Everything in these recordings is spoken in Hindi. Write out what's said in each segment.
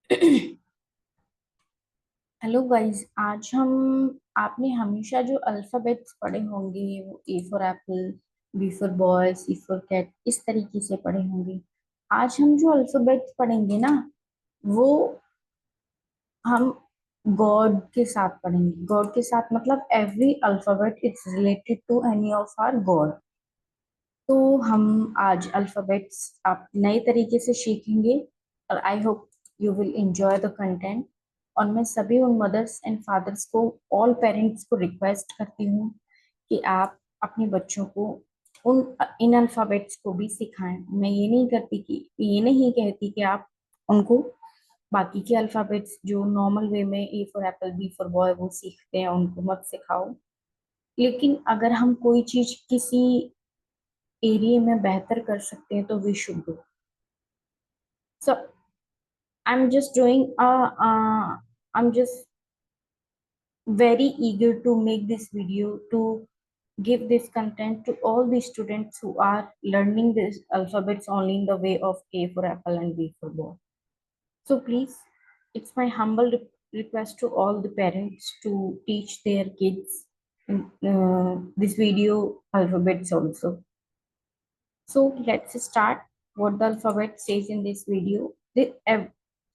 हेलो गाइस, आज हम आपने हमेशा जो अल्फाबेट्स पढ़े होंगे वो A for apple, B for boy, C for cat, इस तरीके से पढ़े होंगे। आज हम जो अल्फाबेट्स पढ़ेंगे ना, वो हम गॉड के साथ पढ़ेंगे। गॉड के साथ मतलब every alphabet it's related to any of our God. तो हम आज अल्फाबेट्स आप नए तरीके से सीखेंगे और I hope you will enjoy the content. और मैं सभी उन मदर्स एंड फादर्स को, ऑल पेरेंट्स को रिक्वेस्ट करती हूँ कि आप अपने बच्चों को उन इन अल्फाबेट्स को भी सिखाएं। मैं ये नहीं कहती कि आप उनको बाकी के अल्फाबेट्स जो नॉर्मल वे में A for apple, B for boy वो सीखते हैं उनको मत सिखाओ। लेकिन अगर हम कोई चीज किसी एरिया में बेहतर कर सकते हैं तो we should do so. I am just doing I am just very eager to make this video to give this content to all the students who are learning these alphabets only in the way of A for apple and B for ball. So please, it's my humble request to all the parents to teach their kids this video alphabets also. So let's start what the alphabet says in this video.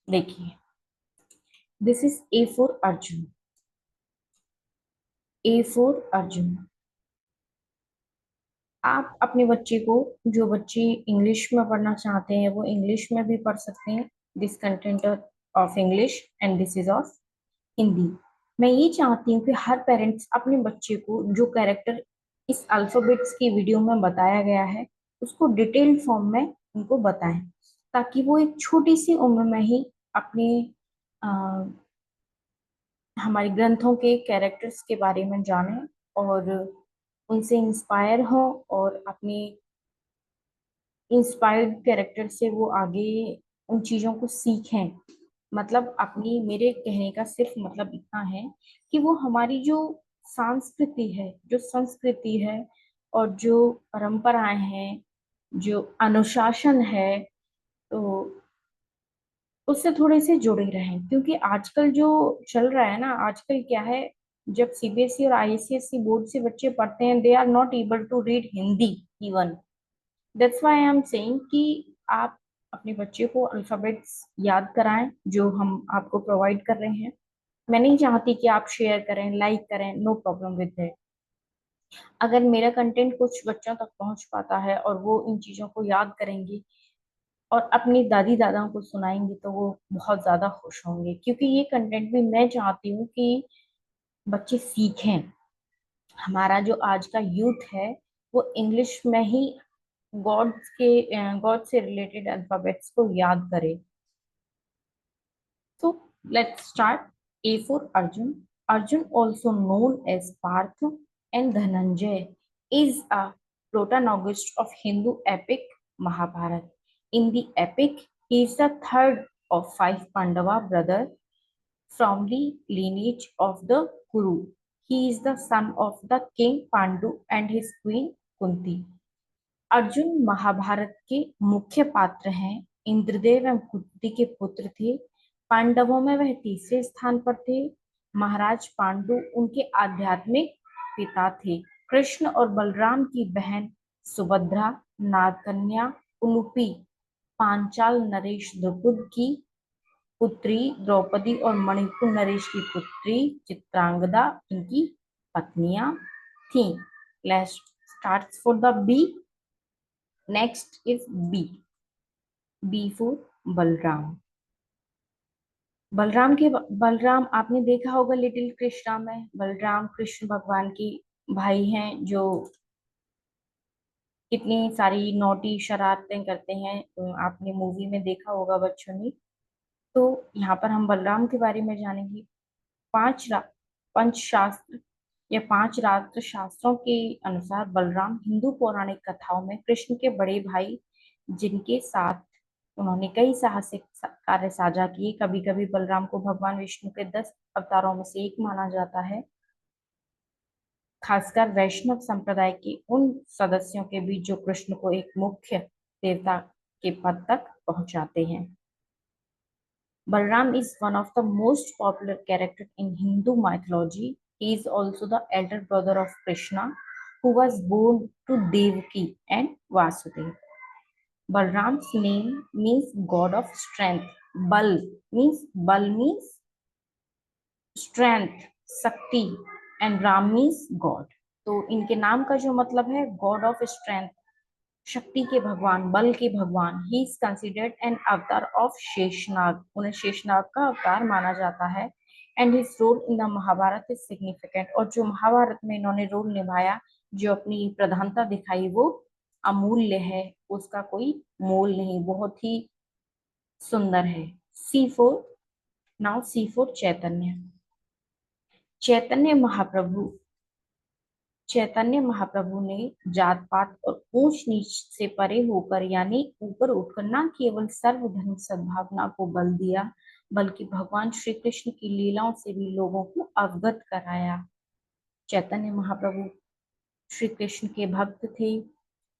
देखिए, this is A for Arjun. A for Arjun. आप अपने बच्चे को, जो बच्चे इंग्लिश में पढ़ना चाहते हैं वो इंग्लिश में भी पढ़ सकते हैं। This content of English and this is of Hindi. मैं ये चाहती हूँ कि हर पेरेंट्स अपने बच्चे को जो कैरेक्टर इस अल्फाबेट्स की वीडियो में बताया गया है उसको डिटेल्ड फॉर्म में उनको बताएं, ताकि वो एक छोटी सी उम्र में ही अपने हमारे ग्रंथों के कैरेक्टर्स के बारे में जानें और उनसे इंस्पायर हो और अपनी इंस्पायर्ड कैरेक्टर से वो आगे उन चीजों को सीखें। मतलब अपनी, मेरे कहने का सिर्फ मतलब इतना है कि वो हमारी जो संस्कृति है, जो संस्कृति है और जो परंपराएं हैं, जो अनुशासन है, तो उससे थोड़े से जुड़े रहें। क्योंकि आजकल जो चल रहा है ना, आजकल क्या है, जब सीबीएसई और आईसीएसई बोर्ड से बच्चे पढ़ते हैं they are not able to read Hindi even. That's why I am saying कि आप अपने बच्चे को अल्फाबेट्स याद कराएं जो हम आपको प्रोवाइड कर रहे हैं। मैं नहीं चाहती कि आप शेयर करें, लाइक करें, नो प्रॉब्लम विद दैट। अगर मेरा कंटेंट कुछ बच्चों तक पहुंच पाता है और वो इन चीजों को याद करेंगे और अपनी दादी दादाओं को सुनाएंगे तो वो बहुत ज्यादा खुश होंगे, क्योंकि ये कंटेंट भी मैं चाहती हूँ कि बच्चे सीखें। हमारा जो आज का यूथ है वो इंग्लिश में ही गॉड से रिलेटेड अल्फाबेट्स को याद करे। So let's start. A for Arjun. Arjun, also known as Parth and Dhananjay, is a protagonist of Hindu epic Mahabharata. In the epic, he is the third of five Pandava brothers from the lineage of the Kuru. He is the son of the king Pandu and his queen Kunti. Arjun Mahabharat के मुख्य पात्र हैं। इंद्रदेव एवं कुंती के पुत्र थे। पांडवों में वह तीसरे स्थान पर थे। महाराज पांडु उनके आध्यात्मिक पिता थे। कृष्ण और बलराम की बहन सुभद्रा, नागकन्या उलूपी, पांचाल नरेश द्रुपद की पुत्री द्रौपदी और मणिपुर नरेश की पुत्री चित्रांगदा इनकी पत्नियां थीं। Let's start for the B. Next is B. B for Balram. Balram आपने देखा होगा लिटिल कृष्णा में। बलराम कृष्ण भगवान की भाई हैं जो कितनी सारी नौटी शरारतें करते हैं, तो आपने मूवी में देखा होगा बच्चों ने। तो यहाँ पर हम बलराम के बारे में जानेंगे। पंचशास्त्र या पांच रात्र शास्त्रों के अनुसार बलराम हिंदू पौराणिक कथाओं में कृष्ण के बड़े भाई, जिनके साथ उन्होंने कई साहसिक कार्य साझा किए। कभी कभी बलराम को भगवान विष्णु के 10 अवतारों में से एक माना जाता है, खासकर वैष्णव संप्रदाय के उन सदस्यों के बीच जो कृष्ण को एक मुख्य देवता के पद तक पहुंचाते हैं। Balram is one of the most popular characters in Hindu mythology. He is also the elder brother of Krishna, who was born to Devaki and Vasudev. Balram's name means God of strength. Bal means strength, शक्ति, and Ram means God. तो इनके नाम का जो मतलब है गॉड ऑफ स्ट्रेंथ, शक्ति के भगवान, बल के भगवान. He is considered an avatar of Sheshnag. उन्हें शेषनाग का अवतार माना जाता है. And his role in the Mahabharata is significant. और जो महाभारत में इन्होंने रोल निभाया, जो अपनी प्रधानता दिखाई, वो अमूल्य है, उसका कोई मोल नहीं, बहुत ही सुंदर है. C4. नाउ C4 चैतन्य. चैतन्य महाप्रभु चैतन्य महाप्रभु ने जात पात और ऊंच नीच से परे होकर, यानी ऊपर उठकर, न केवल सर्वधर्म सद्भावना को बल दिया, बल्कि भगवान श्री कृष्ण की लीलाओं से भी लोगों को अवगत कराया. चैतन्य महाप्रभु श्री कृष्ण के भक्त थे.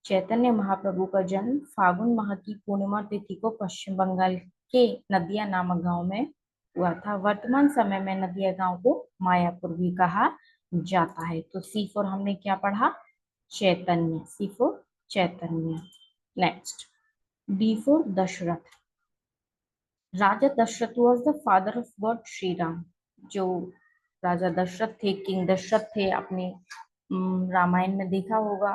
चैतन्य महाप्रभु का जन्म फागुन माह की पूर्णिमा तिथि को पश्चिम बंगाल के नदिया नामक गांव में हुआ था. वर्तमान समय में नदिया गांव को मायापुर भी कहा जाता है. तो C4 हमने क्या पढ़ा? Chaitanya. C4 Chaitanya. Next D4 Dashrath. Raja Dashrath was the father of God Shri Ram. जो राजा दशरथ थे, किंग दशरथ थे, आपने रामायण में देखा होगा.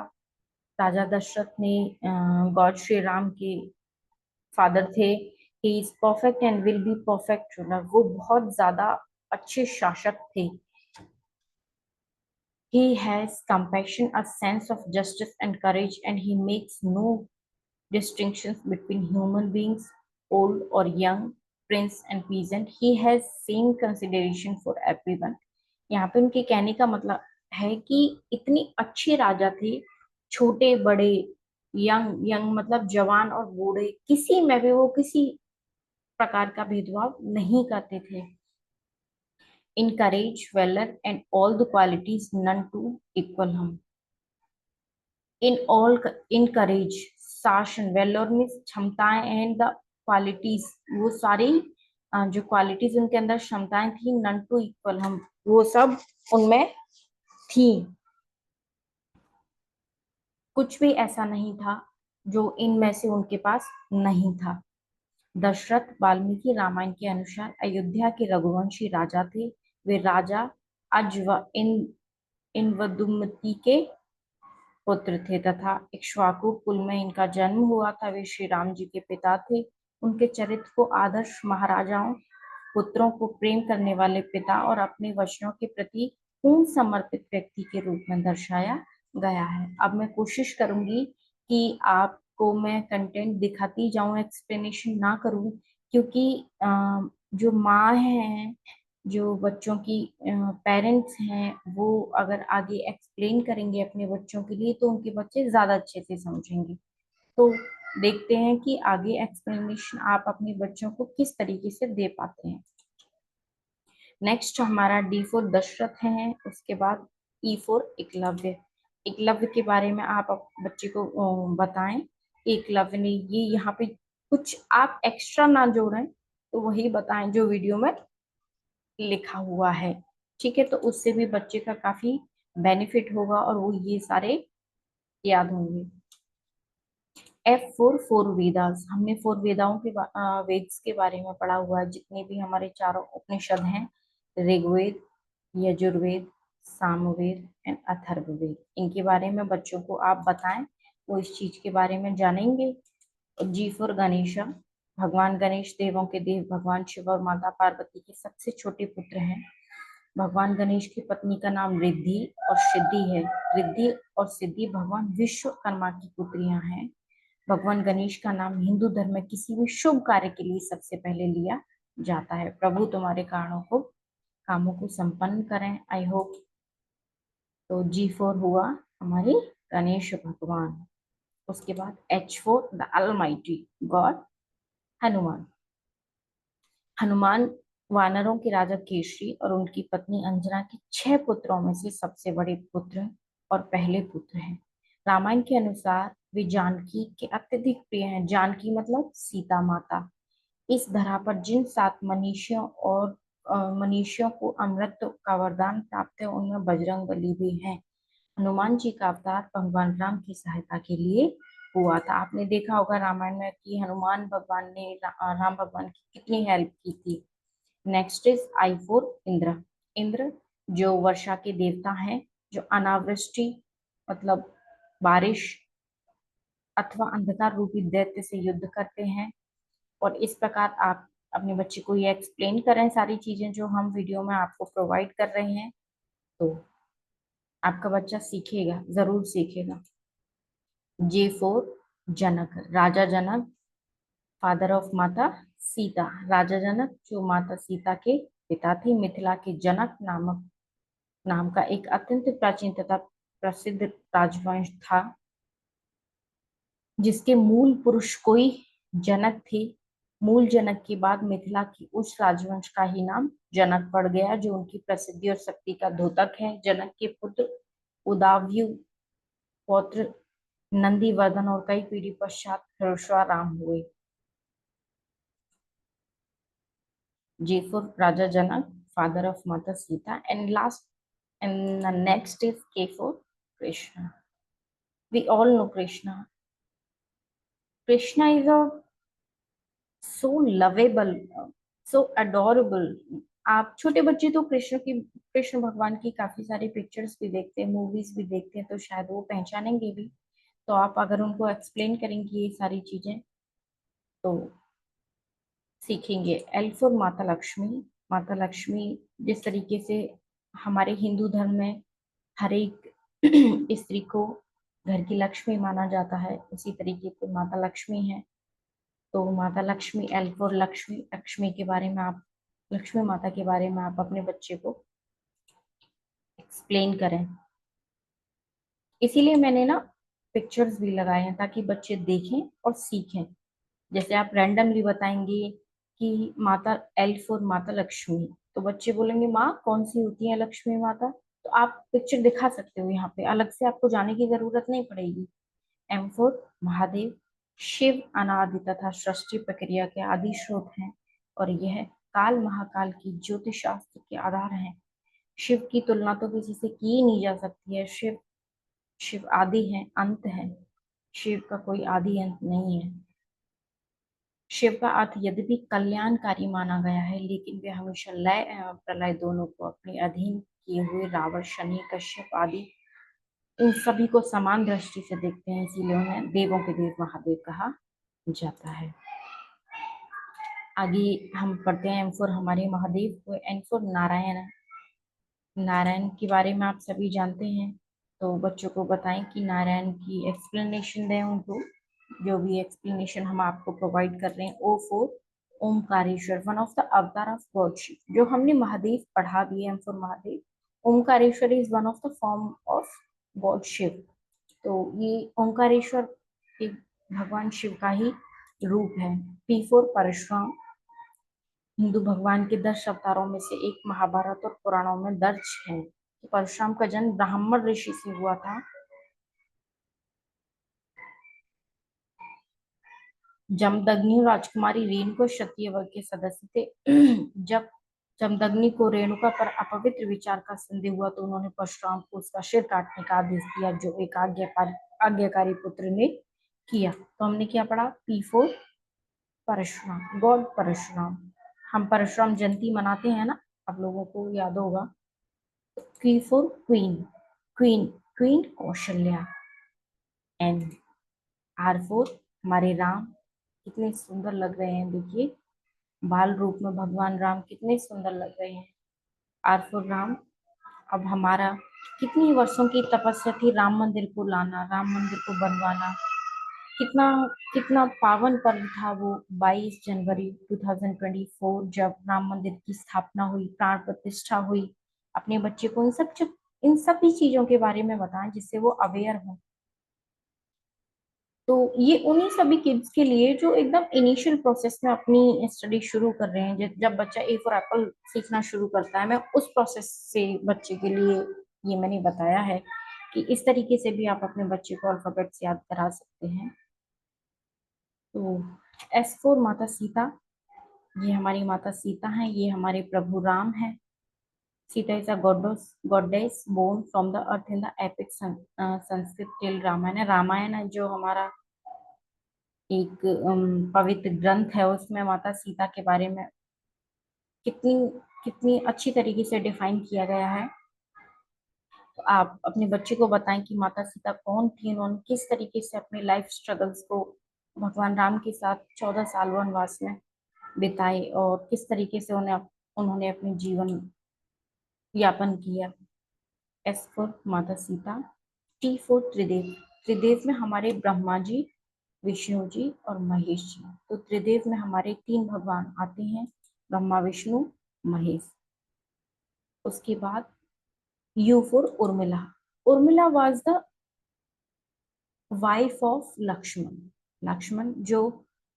राजा दशरथ ने गॉड श्री राम के फादर थे. He is perfect and will be perfect ruler. वो बहुत ज्यादा अच्छे शासक थे. He has compassion, a sense of justice and courage, and he makes no distinctions between human beings, old or young, prince and peasant. He has same consideration for everyone. यहाँ पे उनके कहने का मतलब है कि इतने अच्छे राजा थे, छोटे बड़े, यंग यंग मतलब जवान और बूढ़े, किसी में भी वो किसी प्रकार का भेदभाव नहीं करते थे. In courage, valor, and all the qualities, none to equal him. In courage, शासन, valor means क्षमताएं, and the qualities, वो सारी जो क्वालिटीज उनके अंदर क्षमताएं थी, none to equal him, वो सब उनमें थी. कुछ भी ऐसा नहीं था जो इनमें से उनके पास नहीं था. दशरथ वाल्मीकि रामायण के अनुसार अयोध्या के रघुवंशी राजा थे. वे राजा अज्व इनवदुमती के पुत्र थे तथा इक्ष्वाकु कुल में इनका जन्म हुआ था. वे श्री राम जी के पिता थे. उनके चरित्र को आदर्श महाराजाओं, पुत्रों को प्रेम करने वाले पिता और अपने वचनों के प्रति पूर्ण समर्पित व्यक्ति के रूप में दर्शाया गया है. अब मैं कोशिश करूंगी कि आपको मैं कंटेंट दिखाती जाऊं, एक्सप्लेनेशन ना करूं, क्योंकि जो माँ है, जो बच्चों की पेरेंट्स हैं, वो अगर आगे एक्सप्लेन करेंगे अपने बच्चों के लिए तो उनके बच्चे ज्यादा अच्छे से समझेंगे. तो देखते हैं कि आगे एक्सप्लेनेशन आप अपने बच्चों को किस तरीके से दे पाते हैं. नेक्स्ट हमारा D4 दशरथ है. उसके बाद E4 एकलव्य. एकलव्य के बारे में आप बच्चे को बताएं. एकलव्य ने ये यहाँ पे कुछ आप एक्स्ट्रा ना जोड़ें, तो वही बताएं जो वीडियो में लिखा हुआ है. ठीक है, तो उससे भी बच्चे का काफी बेनिफिट होगा और वो ये सारे याद होंगे. F4 four Vedas. हमने फोर वेदाओं के वेद्स के बारे में पढ़ा हुआ है. जितने भी हमारे चारों उपनिषद हैं, ऋग्वेद, यजुर्वेद, सामवेद एंड अथर्ववेद, इनके बारे में बच्चों को आप बताएं, वो इस चीज के बारे में जानेंगे. G4 गणेश. भगवान गणेश देवों के देव, भगवान शिव और माता पार्वती के सबसे छोटे पुत्र हैं. भगवान गणेश की पत्नी का नाम रिद्धि और सिद्धि है. रिद्धि और सिद्धि भगवान विश्वकर्मा की पुत्रियां हैं. भगवान गणेश का नाम हिंदू धर्म में किसी भी शुभ कार्य के लिए सबसे पहले लिया जाता है. प्रभु तुम्हारे कामों को संपन्न करें. I hope. तो G4 हुआ हमारी गणेश भगवान. उसके बाद H4 the Almighty God Hanuman. Hanuman वानरों के राजा केशरी और उनकी पत्नी अंजना के 6 पुत्रों में से सबसे बड़े पुत्र और पहले पुत्र हैं. रामायण के अनुसार वे जानकी के अत्यधिक प्रिय हैं. जानकी मतलब सीता माता. इस धरा पर जिन 7 मनुष्यों और मनुष्यों को अमृत का वरदान प्राप्त है उनमें बजरंग बली भी है। हनुमान जी का अवतार भगवान राम की सहायता के लिए हुआ था। आपने देखा होगा रामायण में कि हनुमान भगवान ने राम भगवान की कितनी हेल्प की थी। Next is I four Indra. Indra जो वर्षा के देवता हैं, जो अनावृष्टि मतलब बारिश अथवा अंधकार रूपी दैत्य से युद्ध करते हैं। और इस प्रकार आप अपने बच्चे को ये एक्सप्लेन करें सारी चीजें जो हम वीडियो में आपको प्रोवाइड कर रहे हैं, तो आपका बच्चा सीखेगा, जरूर सीखेगा। जे फोर जनक, राजा जनक, फादर ऑफ माता सीता। राजा जनक जो माता सीता के पिता थे। मिथिला के जनक नामक नाम का एक अत्यंत प्राचीन तथा प्रसिद्ध राजवंश था, जिसके मूल पुरुष कोई जनक थे। मूल जनक के बाद मिथिला की उस राजवंश का ही नाम जनक पड़ गया, जो उनकी प्रसिद्धि और शक्ति का द्योतक है। जनक के पुत्र उदाव्यु पौत्र नंदीवर्धन और कई पीढ़ी पश्चात राम हुए। J4 Raja Janak, father of माता Sita, and last and the next is K4 Krishna. We all know Krishna. Krishna is a so lovable, so adorable. आप छोटे बच्चे तो कृष्ण भगवान की काफी सारी पिक्चर्स भी देखते हैं, मूवीज भी देखते हैं, तो शायद वो पहचानेंगे भी। तो आप अगर उनको एक्सप्लेन करेंगी ये सारी चीजें तो सीखेंगे। एल फॉर माता लक्ष्मी। माता लक्ष्मी जिस तरीके से हमारे हिंदू धर्म में हर एक स्त्री को घर की लक्ष्मी माना जाता है, उसी तरीके से माता लक्ष्मी है। तो माता लक्ष्मी, एल फॉर लक्ष्मी, लक्ष्मी के बारे में आप, लक्ष्मी माता के बारे में आप अपने बच्चे को एक्सप्लेन करें। इसीलिए मैंने ना पिक्चर्स भी लगाए हैं ताकि बच्चे देखें और सीखें। जैसे आप रैंडमली बताएंगे कि माता, एल फॉर माता लक्ष्मी, तो बच्चे बोलेंगे माँ कौन सी होती है लक्ष्मी माता, तो आप पिक्चर दिखा सकते हो यहाँ पे, अलग से आपको जाने की जरूरत नहीं पड़ेगी। M for Mahadev. शिव अनादि तथा सृष्टि प्रक्रिया के आदि स्रोत हैं और यह काल महाकाल की ज्योतिष शास्त्र के आधार हैं। शिव की तुलना तो किसी से की ही नहीं जा सकती है। शिव शिव आदि है, अंत है। शिव का कोई आदि अंत नहीं है। शिव का अर्थ यद्यपि कल्याणकारी माना गया है, लेकिन वे हमेशा लय एवं प्रलय दोनों को अपने अधीन किए हुए रावण, शनि, कश्यप आदि इन सभी को समान दृष्टि से देखते हैं, इसीलिए उन्हें देवों के देव महादेव कहा जाता है। आगे हम पढ़ते हैं एम फोर हमारे महादेव को, एन फोर नारायण। नारायण के बारे में आप सभी जानते हैं, तो बच्चों को बताएं कि नारायण की एक्सप्लेनेशन दें उनको, जो भी एक्सप्लेनेशन हम आपको प्रोवाइड कर रहे हैं। O for Omkareshwar, one of the avatar of God Shiva. जो हमने महादेव पढ़ा भी है, M for Mahadev. Omkareshwar is one of the form of God Shiva. तो ये ओंकारेश्वर एक भगवान शिव का ही रूप है। P for Parshuram. हिंदू भगवान के 10 अवतारों में से एक महाभारत और पुराणों में दर्ज है। परशुराम का जन्म ब्राह्मण ऋषि से हुआ था। जमदग्नि और राजकुमारी रेणुका क्षत्रिय वर्ग के सदस्य थे। जब जमदग्नि को रेणुका पर अपवित्र विचार का संदेह हुआ तो उन्होंने परशुराम को उसका सिर काटने का आदेश दिया, जो एक आज्ञाकारी पुत्र ने किया। तो हमने क्या पढ़ा? P for Parshuram, God Parshuram. हम परशुराम जयंती मनाते हैं ना, आप लोगों को याद होगा। Q for queen, queen queen Kaushalya. And R for हमारे राम, कितने सुंदर लग रहे हैं, देखिए बाल रूप में भगवान राम कितने सुंदर लग रहे हैं। R for Ram. अब हमारा कितनी वर्षों की तपस्या थी राम मंदिर को लाना, राम मंदिर को बनवाना। कितना कितना पावन पर्व था वो। 22 जनवरी 2024 जब राम मंदिर की स्थापना हुई, प्राण प्रतिष्ठा हुई। अपने बच्चे को इन सभी चीजों के बारे में बताएं जिससे वो अवेयर हो। तो ये उन्हीं सभी किड्स के लिए जो एकदम इनिशियल प्रोसेस में अपनी स्टडी शुरू कर रहे हैं। जब बच्चा ए फॉर एप्पल सीखना शुरू करता है, मैं उस प्रोसेस से बच्चे के लिए ये मैंने बताया है कि इस तरीके से भी आप अपने बच्चे को अल्फाबेट्स याद करा सकते हैं। तो एस फोर माता सीता। ये हमारी माता सीता हैं, ये हमारे प्रभु राम हैं। Sita is a goddess born from the earth in the epic Sanskrit tale Ramayana. Ramayana है जो हमारा एक पवित्र ग्रंथ है, उसमें माता सीता के बारे में कितनी कितनी अच्छी तरीके से डिफाइन किया गया है। तो आप अपने बच्चे को बताएं कि माता सीता कौन थी, उन्होंने किस तरीके से अपने लाइफ स्ट्रगल्स को भगवान राम के साथ 14 साल वनवास में बिताए और किस तरीके से उन्होंने अपने जीवन यापन किया। एस फॉर माता सीता। टी फॉर त्रिदेव। त्रिदेव में हमारे ब्रह्मा जी, विष्णु जी और महेश जी। तो त्रिदेव में हमारे 3 भगवान आते हैं, ब्रह्मा विष्णु महेश। उसके बाद U for Urmila. Urmila was the wife of Lakshman. Lakshman जो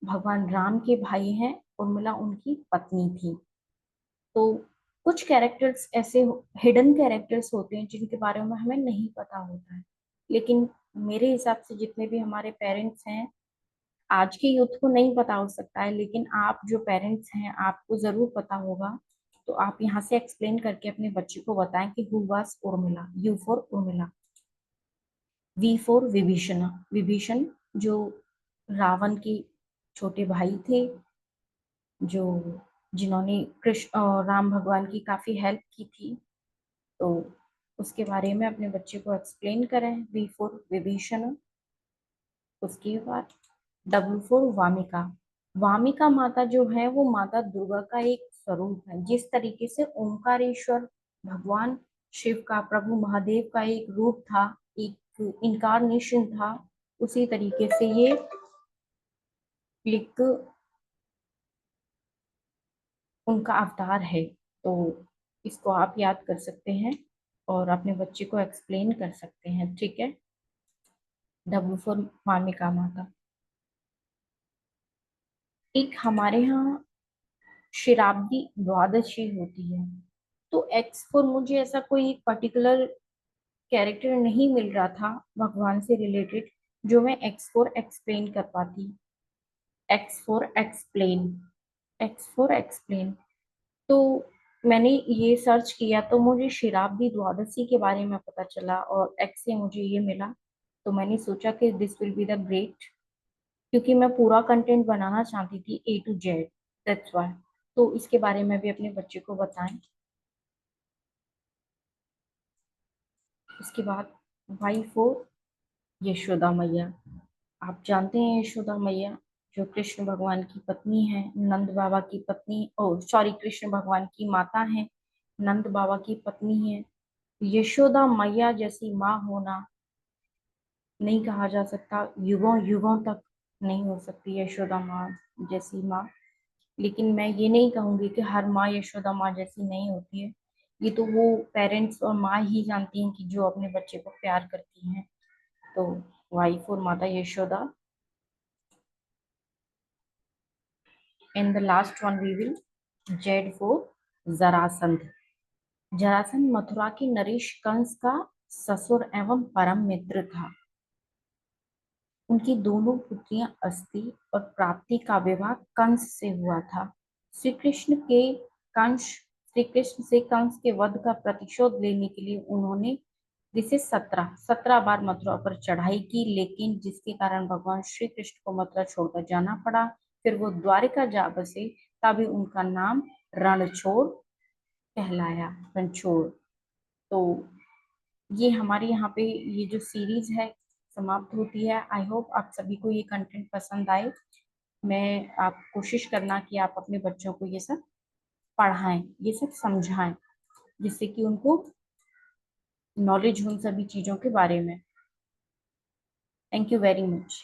भगवान राम के भाई हैं, उर्मिला उनकी पत्नी थी। तो कुछ कैरेक्टर्स ऐसे हिडन कैरेक्टर्स होते हैं जिनके बारे में हमें नहीं पता होता है, लेकिन मेरे हिसाब से जितने भी हमारे पेरेंट्स हैं, आज के यूथ को नहीं पता हो सकता है, लेकिन आप जो पेरेंट्स हैं आपको जरूर पता होगा। तो आप यहाँ से एक्सप्लेन करके अपने बच्चे को बताएं कि who was Urmila. U for Urmila. V for Vibhishan. Vibhishan जो रावण के छोटे भाई थे, जो जिन्होंने राम भगवान की काफी हेल्प की थी। तो उसके बारे में अपने बच्चे को एक्सप्लेन करें। V for Vibhishan. उसके बाद डब्ल्यू फॉर वामिका। वामिका माता जो है वो माता दुर्गा का एक स्वरूप है। जिस तरीके से ओंकारेश्वर भगवान शिव का, प्रभु महादेव का एक रूप था, एक इनकारनेशन था, उसी तरीके से ये एक उनका अवतार है। तो इसको आप याद कर सकते हैं और अपने बच्चे को एक्सप्लेन कर सकते हैं, ठीक है। डब्ल्यू फॉर वामिका माता। एक हमारे यहाँ शिराब्दी द्वादशी होती है। तो एक्स फोर, मुझे ऐसा कोई पर्टिकुलर कैरेक्टर नहीं मिल रहा था भगवान से रिलेटेड जो मैं एक्स फोर एक्सप्लेन कर पाती। X four explain. X four explain. तो मैंने ये सर्च किया तो मुझे शिराब्दी द्वादशी के बारे में पता चला और एक्स से मुझे ये मिला। तो मैंने सोचा कि this will be the great, क्योंकि मैं पूरा कंटेंट बनाना चाहती थी ए टू जेड, दैट्स वाई। तो इसके बारे में भी अपने बच्चे को बताएं। इसके बाद वाई फोर यशोदा मैया। आप जानते हैं यशोदा मैया जो कृष्ण भगवान की पत्नी है, नंद बाबा की पत्नी, ओ सॉरी, कृष्ण भगवान की माता है, नंद बाबा की पत्नी है। यशोदा मैया जैसी माँ होना नहीं कहा जा सकता, युगों युगों तक नहीं हो सकती यशोदा माँ जैसी माँ। लेकिन मैं ये नहीं कहूंगी कि हर माँ यशोदा माँ जैसी नहीं होती है। ये तो वो पेरेंट्स और माँ ही जानती हैं कि जो अपने बच्चे को प्यार करती हैं। तो वाइफ और माता Yashoda. And the last one we will Z for Jarasandh. Jarasandh Mathura के नरेश कंस का ससुर एवं परम मित्र था। उनकी दोनों पुत्रियां अस्थि और प्राप्ति का विवाह कंस से हुआ था। श्री कृष्ण के कंस श्री कृष्ण से कंस के वध का प्रतिशोध लेने के लिए उन्होंने जिसे 17 बार मथुरा पर चढ़ाई की, लेकिन जिसके कारण भगवान श्री कृष्ण को मथुरा छोड़कर जाना पड़ा। फिर वो द्वारिका जा बसे, तभी उनका नाम रणछोड़ कहलाया। रणछोड़। तो ये हमारे यहाँ पे ये जो सीरीज है समाप्त होती है। आई होप आप सभी को ये कंटेंट पसंद आए। मैं आप कोशिश करना कि आप अपने बच्चों को ये सब पढ़ाएं, ये सब समझाएं, जिससे कि उनको नॉलेज हो उन सभी चीज़ों के बारे में। Thank you very much.